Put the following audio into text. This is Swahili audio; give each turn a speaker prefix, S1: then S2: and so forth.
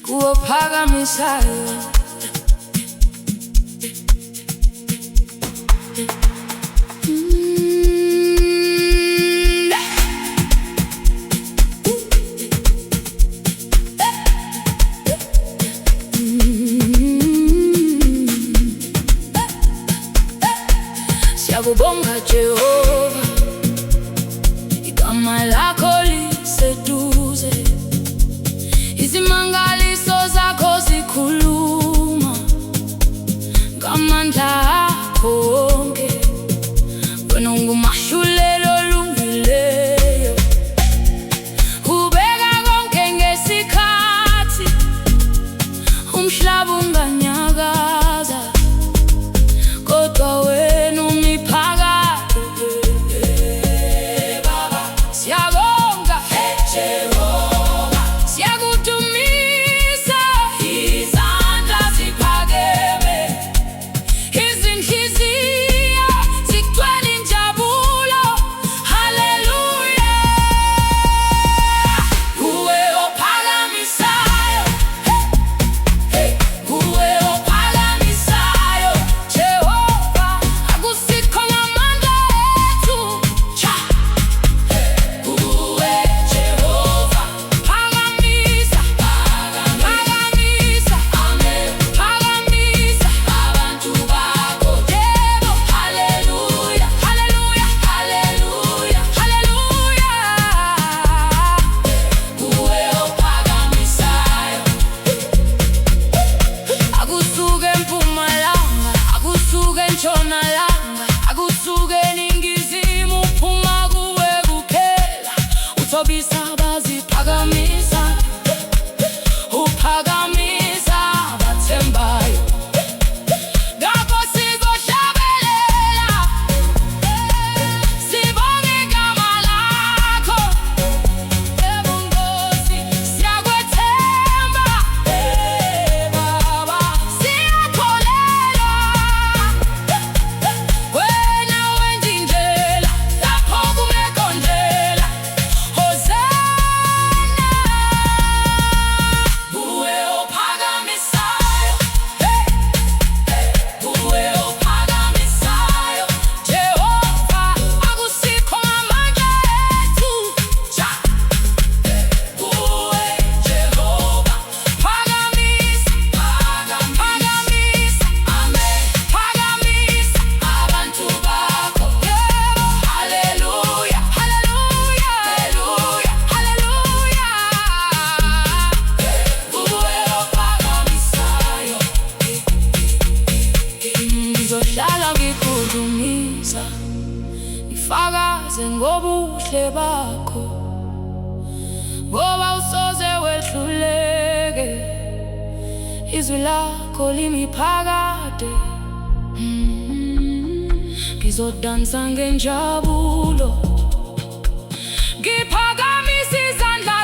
S1: Kuwaphakamisayo siyakubonga Jehova, igama lakho liseduze, izimangaliso zakho zikhuluma ngamandla akho wonke. Wena ungumahluleli olungileyo, ubeka konke ngesikhathi, umhlaba unganyakaza kodwa wena umiphakade. Baba siyabonga Jehova, siyakudumisa, izandla ziphakeme, izinhliziyo zigcwele injabulo. Haleluya, uwe ophakamisayo, uwe ophakamisayo Jehova, akusikho ngamandla ethu. Uwe Jehova, phakamisa, phakamisa, phakamisa abantu bakho. Yebo, haleluya, haleluya, haleluya, haleluya, uwe ophakamisayo. Akusuke empumalanga, akusuke entshonalanga, akusuke eningizimu, uphuma kuwe kuphela. Uthobisa abaziphakamisa, uphakamisa abathembayo. Ngakho sizohlabelela, sibonge igama lakho. Yebo Nkosi, siyakwethemba. Baba, siyakholelwa, wena wenza indlela lapho kungekho ndlela. Hosana, uwe ophakamisayo, uwe ophakamisayo Jehova, akusikho ngamandla ethu. Uwe Jehova, phakamisa, phakamisa, phakamisa abantu bakho. Yebo, haleluya, haleluya, haleluya, haleluya, uwe ophakamisayo. Ngizohlala ngikudumisa, ngifakaze ngobuhle bakho, ngoba usoze wehluleke, izwi lakho limiphakade. Ngizodansa ngenjabulo, ngiphakamisa izandla